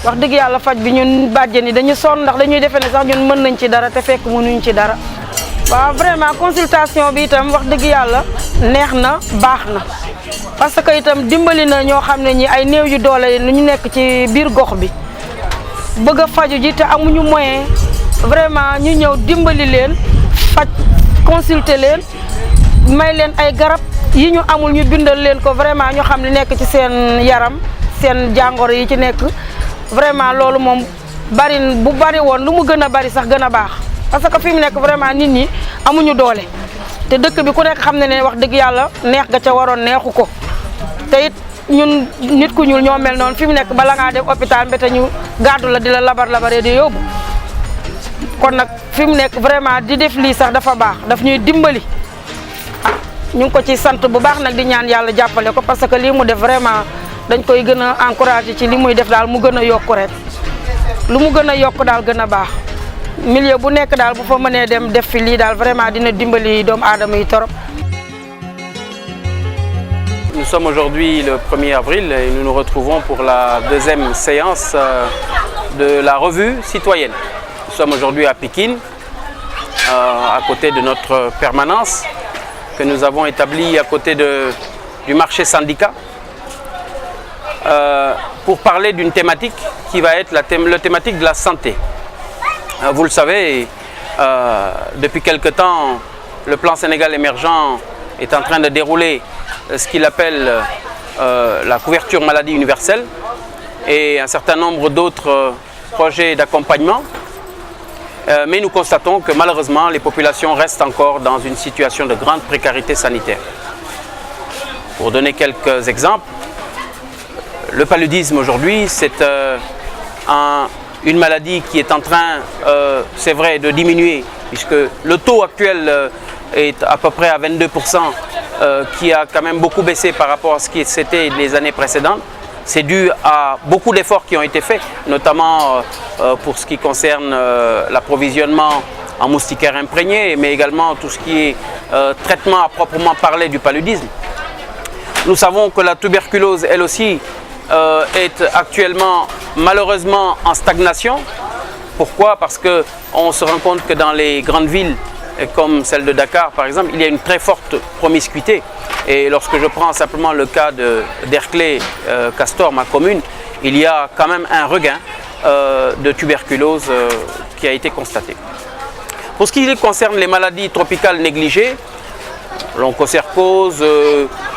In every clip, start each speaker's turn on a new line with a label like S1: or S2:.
S1: wax dëgg yàlla faj bi ñun bàjjen yi dañu sonn ndax dañuy defe ne sax ñun mën nañ ci dara te fekk mënuñ ci dara waaw vraiment consultation bi itam wax dëgg yàlla neex na baax na parce que itam dimbali na ñoo xam ne ñi ay néew yu doole lu ñu nekk ci biir gox bi bëgg a faju ji te amuñu moyen vraiment ñu ñëw dimbali leen faj consulter leen may leen ay garab yi ñu amul ñu bindal leen ko vraiment ñu xam li nekk ci seen yaram seen jàngoro yi ci nekk vraiment loolu moom bu bari woon lu mu gën a bari sax gën a baax parce que fi mu nekk vraiment nit ñi amuñu doole te dëkk bi ku nekk xam ne wax dëgg yàlla neex ga ca waroon neexu ko te it ñun nit ku ñuul ñoo mel noonu fi mu nekk bala ngaa dem hôpital mbete ñu gàddu la di la labaree di yóbbu kon nag fi mu nekk vraiment di def lii sax dafa baax daf ñuy dimbali ñu ngi ko ci sant bu baax nag di ñaan yàlla jàppale ko parce que lii mu def vraiment dañ koy gën a encouragé ci li muy def daal mu gën a yokku rek lu mu gën a yokk daal gën a baax milieu bu nekk daal bu fa mënee dem def fi lii daal vraiment dina dimbali doomu aadama yi torop.
S2: Nous sommes aujourd'hui le 1er avril et nous nous retrouvons pour la deuxième séance de la revue citoyenne. Nous sommes aujourd'hui à Pikine, à côté de notre permanence que nous avons établie à côté du marché syndicat, pour parler d'une thématique qui va être la thématique de la santé. Vous le savez, depuis quelque temps, le plan Sénégal émergent est en train de dérouler ce qu'il appelle la couverture maladie universelle et un certain nombre d'autres projets d'accompagnement. Mais nous constatons que malheureusement, les populations restent encore dans une situation de grande précarité sanitaire. Pour donner quelques exemples, le paludisme aujourd'hui, c'est une maladie qui est en train, c'est vrai, de diminuer, puisque le taux actuel est à peu près à 22%, qui a quand même beaucoup baissé par rapport à ce qui c'était les années précédentes. C'est dû à beaucoup d'efforts qui ont été faits, notamment pour ce qui concerne l'approvisionnement en moustiquaires imprégnés, mais également tout ce qui est traitement à proprement parler du paludisme. Nous savons que la tuberculose, elle aussi, est actuellement malheureusement en stagnation. Pourquoi? Parce qu'on se rend compte que dans les grandes villes, comme celle de Dakar par exemple, il y a une très forte promiscuité. Et lorsque je prends simplement le cas d'Herclé Castor, ma commune, il y a quand même un regain de tuberculose qui a été constaté. Pour ce qui concerne les maladies tropicales négligées, l'onchocercose,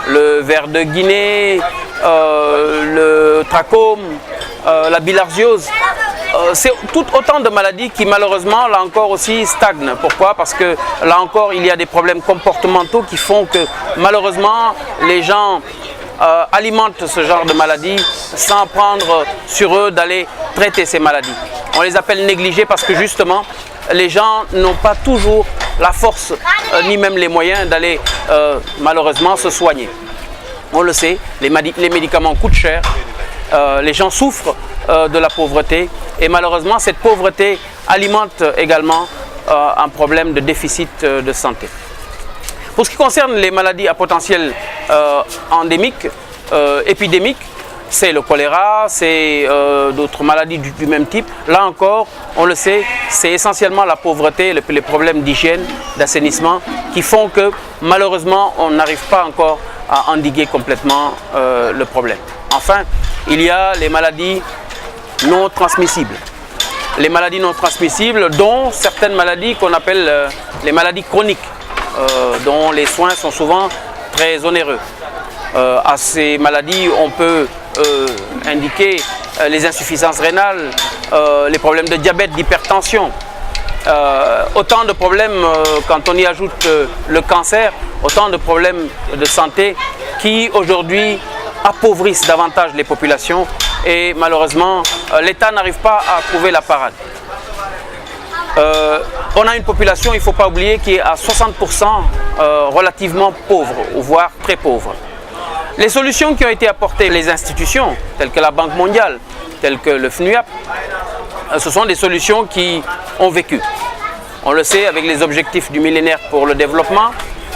S2: le ver de Guinée, le trachome, la bilharziose, c'est tout autant de maladies qui malheureusement là encore aussi stagnent. Pourquoi? Parce que là encore il y a des problèmes comportementaux qui font que malheureusement les gens alimentent ce genre de maladies sans prendre sur eux d'aller traiter ces maladies. On les appelle négligées parce que justement les gens n'ont pas toujours la force ni même les moyens d'aller malheureusement se soigner. On le sait, les médicaments coûtent cher, les gens souffrent de la pauvreté et malheureusement cette pauvreté alimente également un problème de déficit de santé. Pour ce qui concerne les maladies à potentiel endémique, épidémique, c'est le choléra, c'est d'autres maladies du même type. Là encore, on le sait, c'est essentiellement la pauvreté, les problèmes d'hygiène, d'assainissement qui font que malheureusement on n'arrive pas encore à endiguer complètement le problème. Enfin, il y a les maladies non transmissibles. Les maladies non transmissibles, dont certaines maladies qu'on appelle les maladies chroniques, dont les soins sont souvent très onéreux. À ces maladies, on peut indiquer les insuffisances rénales, les problèmes de diabète, d'hypertension. Autant de problèmes, quand on y ajoute le cancer, autant de problèmes de santé qui aujourd'hui appauvrissent davantage les populations et malheureusement l'État n'arrive pas à trouver la parade. On a une population, il ne faut pas oublier, qui est à 60% relativement pauvre, voire très pauvre. Les solutions qui ont été apportées les institutions, telles que la Banque mondiale, telles que le FNUAP, ce sont des solutions qui ont vécu. On le sait avec les objectifs du millénaire pour le développement,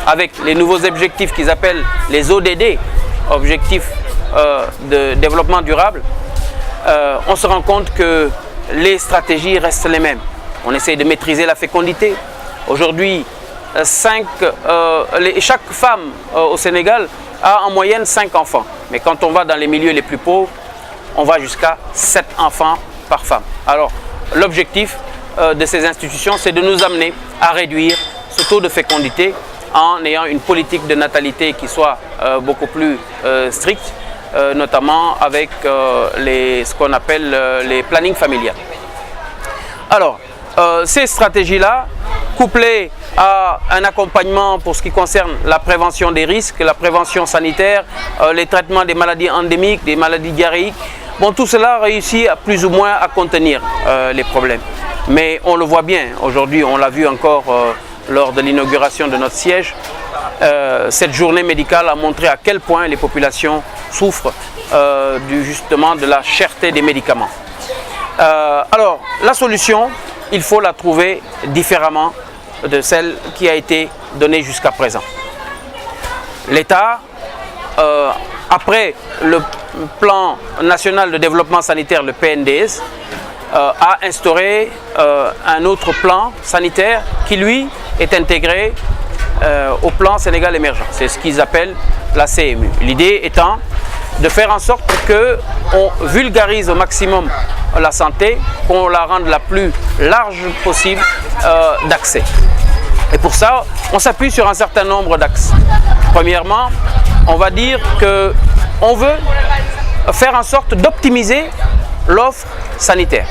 S2: avec les nouveaux objectifs qu'ils appellent les ODD, objectifs de développement durable. on se rend compte que les stratégies restent les mêmes. On essaie de maîtriser la fécondité. Aujourd'hui, chaque femme au Sénégal a en moyenne 5 enfants. Mais quand on va dans les milieux les plus pauvres, on va jusqu'à 7 enfants par femme. Alors, l'objectif de ces institutions, c'est de nous amener à réduire ce taux de fécondité en ayant une politique de natalité qui soit beaucoup plus stricte, notamment avec ce qu'on appelle les plannings familiales. Alors, ces stratégies-là, couplées à un accompagnement pour ce qui concerne la prévention des risques, la prévention sanitaire, les traitements des maladies endémiques, des maladies diarrhéiques, bon, tout cela réussit plus ou moins à contenir les problèmes. Mais on le voit bien, aujourd'hui, on l'a vu encore lors de l'inauguration de notre siège, cette journée médicale a montré à quel point les populations souffrent justement de la cherté des médicaments. Alors, la solution, il faut la trouver différemment de celle qui a été donnée jusqu'à présent. L'État, après le plan national de développement sanitaire, le PNDS, a instauré un autre plan sanitaire qui, lui, est intégré au plan Sénégal émergent. C'est ce qu'ils appellent la CMU. L'idée étant de faire en sorte qu'on vulgarise au maximum la santé, qu'on la rende la plus large possible d'accès. Et pour ça, on s'appuie sur un certain nombre d'axes. Premièrement, on va dire qu'on veut faire en sorte d'optimiser l'offre sanitaire.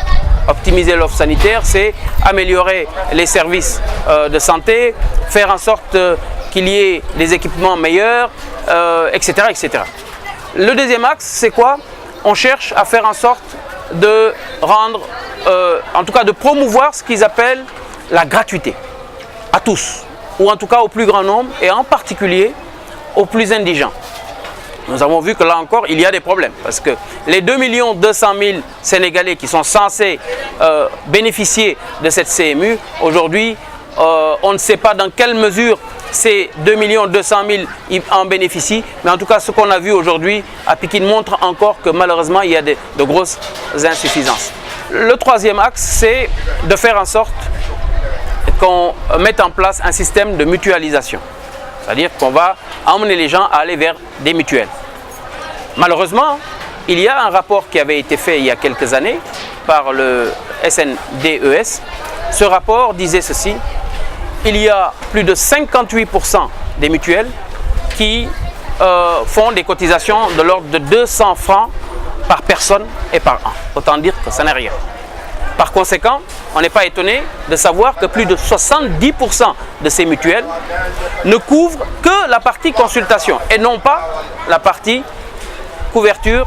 S2: Optimiser l'offre sanitaire, c'est améliorer les services de santé, faire en sorte qu'il y ait des équipements meilleurs, etc., etc. Le deuxième axe, c'est quoi? On cherche à faire en sorte de rendre, en tout cas de promouvoir ce qu'ils appellent la gratuité à tous, ou en tout cas au plus grand nombre, et en particulier aux plus indigents. Nous avons vu que là encore, il y a des problèmes, parce que les 2 200 000 Sénégalais qui sont censés bénéficier de cette CMU, aujourd'hui, on ne sait pas dans quelle mesure ces 2 200 000 en bénéficient, mais en tout cas, ce qu'on a vu aujourd'hui à Pikine montre encore que malheureusement, il y a de grosses insuffisances. Le troisième axe, c'est de faire en sorte qu'on mette en place un système de mutualisation. C'est-à-dire qu'on va emmener les gens à aller vers des mutuelles. Malheureusement, il y a un rapport qui avait été fait il y a quelques années par le SNDES. Ce rapport disait ceci: il y a plus de 58% des mutuelles qui font des cotisations de l'ordre de 200 francs par personne et par an. Autant dire que ça n'est rien. Par conséquent, on n'est pas étonné de savoir que plus de 70% de ces mutuelles ne couvrent que la partie consultation et non pas la partie couverture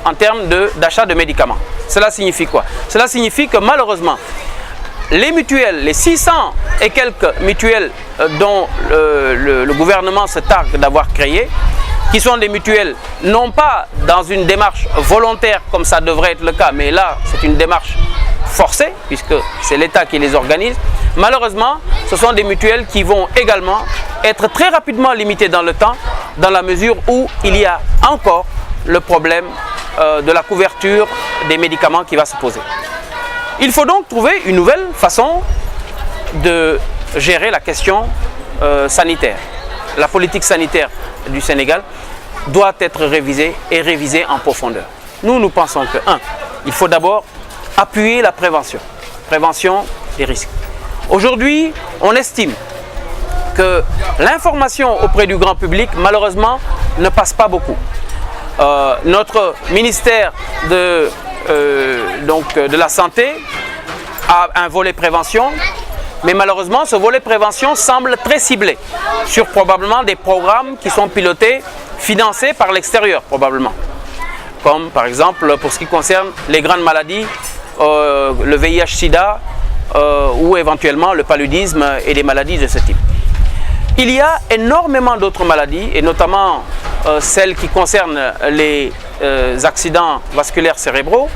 S2: en termes d'achat de médicaments. Cela signifie quoi? Cela signifie que malheureusement, les mutuelles, les 600 et quelques mutuelles dont le gouvernement se targue d'avoir créé, qui sont des mutuelles non pas dans une démarche volontaire comme ça devrait être le cas, mais là c'est une démarche forcée puisque c'est l'État qui les organise. Malheureusement, ce sont des mutuelles qui vont également être très rapidement limitées dans le temps, dans la mesure où il y a encore le problème de la couverture des médicaments qui va se poser. Il faut donc trouver une nouvelle façon de gérer la question sanitaire. La politique sanitaire du Sénégal doit être révisée et révisée en profondeur. Nous pensons que, il faut d'abord appuyer la prévention des risques. Aujourd'hui, on estime que l'information auprès du grand public, malheureusement, ne passe pas beaucoup. Notre ministère de la Santé a un volet prévention, mais malheureusement, ce volet prévention semble très ciblé sur probablement des programmes qui sont pilotés, financés par l'extérieur probablement. Comme par exemple pour ce qui concerne les grandes maladies, le VIH-Sida ou éventuellement le paludisme et des maladies de ce type. Il y a énormément d'autres maladies et notamment celles qui concernent les accidents vasculaires cérébraux,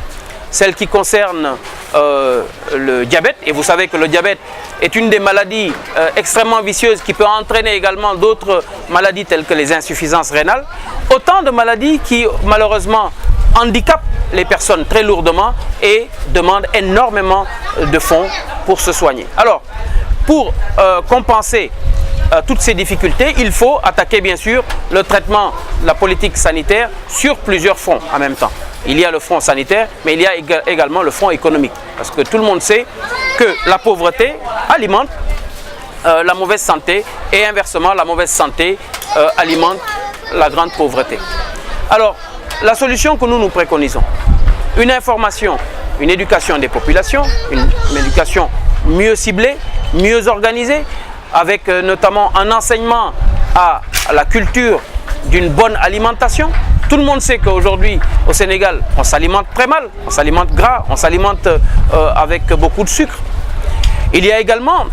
S2: celles qui concernent le diabète, et vous savez que le diabète est une des maladies extrêmement vicieuses qui peut entraîner également d'autres maladies telles que les insuffisances rénales. Autant de maladies qui malheureusement handicape les personnes très lourdement et demande énormément de fonds pour se soigner. Alors, pour compenser toutes ces difficultés, il faut attaquer bien sûr le traitement de la politique sanitaire sur plusieurs fronts en même temps. Il y a le front sanitaire, mais il y a également le front économique. Parce que tout le monde sait que la pauvreté alimente la mauvaise santé et inversement, la mauvaise santé alimente la grande pauvreté. Alors, la solution que nous préconisons, une information, une éducation des populations, une éducation mieux ciblée, mieux organisée, avec notamment un enseignement à la culture d'une bonne alimentation. Tout le monde sait qu'aujourd'hui, au Sénégal, on s'alimente très mal, on s'alimente gras, on s'alimente avec beaucoup de sucre. Il y a également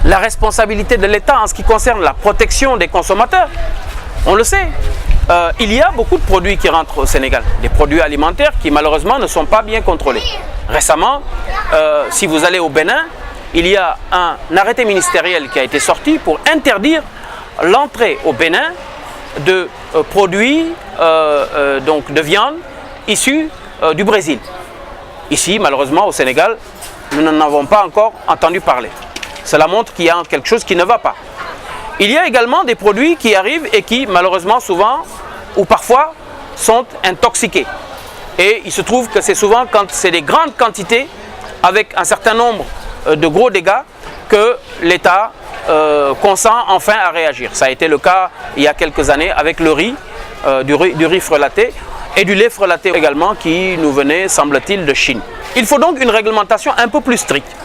S2: la responsabilité de l'État en ce qui concerne la protection des consommateurs. On le sait, il y a beaucoup de produits qui rentrent au Sénégal, des produits alimentaires qui malheureusement ne sont pas bien contrôlés. Récemment, si vous allez au Bénin, il y a un arrêté ministériel qui a été sorti pour interdire l'entrée au Bénin de produits donc de viande issus du Brésil. Ici, malheureusement, au Sénégal, nous n'en avons pas encore entendu parler. Cela montre qu'il y a quelque chose qui ne va pas. Il y a également des produits qui arrivent et qui, malheureusement, souvent ou parfois, sont intoxiqués. Et il se trouve que c'est souvent quand c'est des grandes quantités, avec un certain nombre de gros dégâts, que l'État consent enfin à réagir. Ça a été le cas il y a quelques années avec le riz, du riz frelaté et du lait frelaté également qui nous venait, semble-t-il, de Chine. Il faut donc une réglementation un peu plus stricte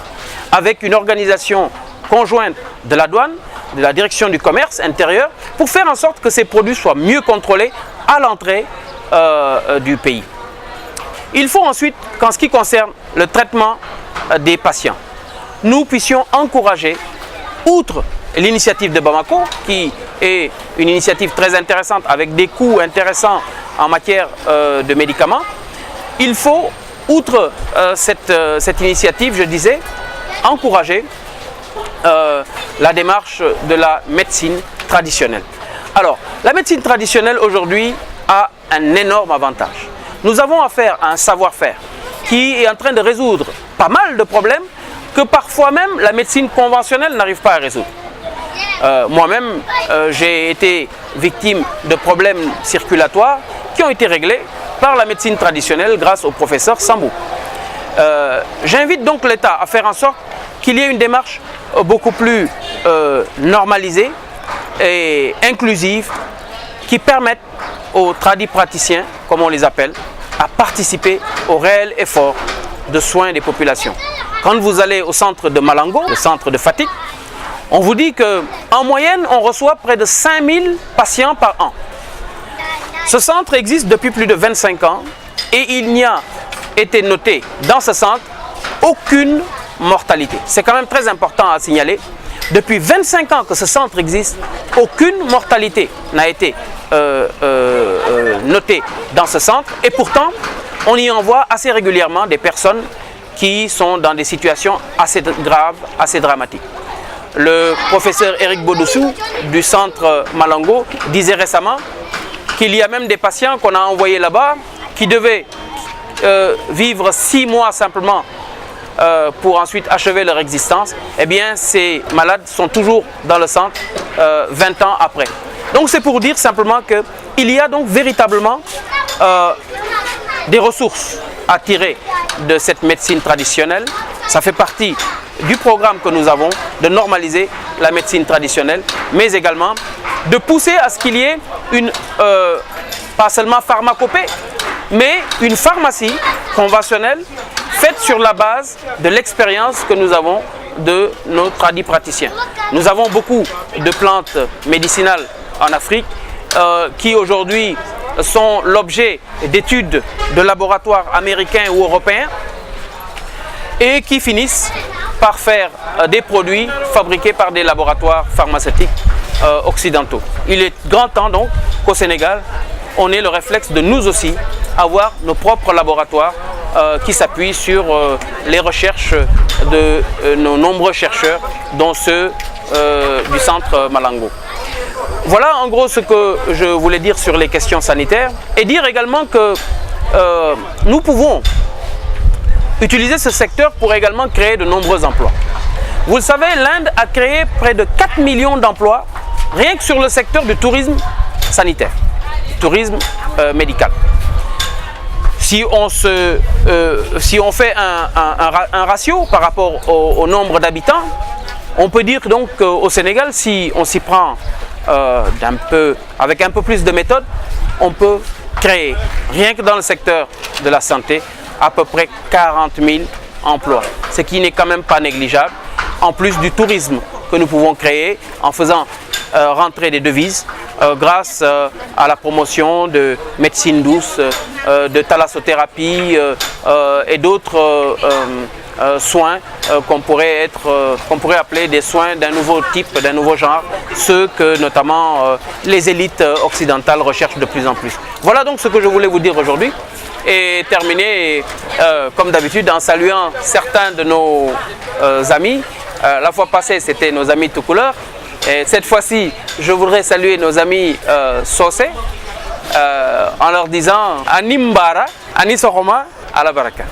S2: avec une organisation conjointe de la douane, de la direction du commerce intérieur pour faire en sorte que ces produits soient mieux contrôlés à l'entrée du pays. Il faut ensuite qu'en ce qui concerne le traitement des patients, nous puissions encourager, outre l'initiative de Bamako, qui est une initiative très intéressante avec des coûts intéressants en matière de médicaments, il faut, outre cette initiative, je disais, encourager la démarche de la médecine traditionnelle. Alors, la médecine traditionnelle aujourd'hui a un énorme avantage. Nous avons affaire à un savoir-faire qui est en train de résoudre pas mal de problèmes que parfois même la médecine conventionnelle n'arrive pas à résoudre. Moi-même, j'ai été victime de problèmes circulatoires qui ont été réglés par la médecine traditionnelle grâce au professeur Sambou. J'invite donc l'État à faire en sorte qu'il y ait une démarche beaucoup plus normalisée et inclusive qui permette aux tradipraticiens, comme on les appelle, à participer au réel effort de soins des populations. Quand vous allez au centre de Malango, le centre de Fatick, on vous dit qu'en moyenne, on reçoit près de 5000 patients par an. Ce centre existe depuis plus de 25 ans et il n'y a été noté dans ce centre aucune mortalité. C'est quand même très important à signaler. Depuis 25 ans que ce centre existe, aucune mortalité n'a été notée dans ce centre et pourtant, on y envoie assez régulièrement des personnes qui sont dans des situations assez graves, assez dramatiques. Le professeur Eric Bodossou du centre Malango disait récemment qu'il y a même des patients qu'on a envoyés là-bas qui devaient vivre 6 mois simplement pour ensuite achever leur existence. Eh bien, ces malades sont toujours dans le centre 20 ans après. Donc c'est pour dire simplement qu'il y a donc véritablement des ressources à tirer de cette médecine traditionnelle. Ça fait partie du programme que nous avons de normaliser la médecine traditionnelle, mais également de pousser à ce qu'il y ait une, pas seulement pharmacopée, mais une pharmacie conventionnelle faite sur la base de l'expérience que nous avons de nos tradipraticiens. Nous avons beaucoup de plantes médicinales en Afrique qui aujourd'hui sont l'objet d'études de laboratoires américains ou européens et qui finissent par faire des produits fabriqués par des laboratoires pharmaceutiques occidentaux. Il est grand temps donc qu'au Sénégal, on ait le réflexe de nous aussi avoir nos propres laboratoires qui s'appuient sur les recherches de nos nombreux chercheurs, dont ceux du centre Malango. Voilà en gros ce que je voulais dire sur les questions sanitaires et dire également que nous pouvons utiliser ce secteur pour également créer de nombreux emplois. Vous le savez, l'Inde a créé près de 4 millions d'emplois rien que sur le secteur du tourisme sanitaire, du tourisme médical. Si on fait un ratio par rapport au nombre d'habitants, on peut dire donc qu'au Sénégal, si on s'y prend avec un peu plus de méthode, on peut créer, rien que dans le secteur de la santé, à peu près 40 000 emplois, ce qui n'est quand même pas négligeable, en plus du tourisme que nous pouvons créer en faisant rentrer des devises grâce à la promotion de médecine douce, de thalassothérapie et d'autres soins qu'on pourrait appeler des soins d'un nouveau type, d'un nouveau genre, ceux que notamment les élites occidentales recherchent de plus en plus. Voilà donc ce que je voulais vous dire aujourd'hui et terminer comme d'habitude en saluant certains de nos amis. La fois passée c'était nos amis tout couleur et cette fois-ci je voudrais saluer nos amis Socé en leur disant Animbara, Anisoroma, à la baraka.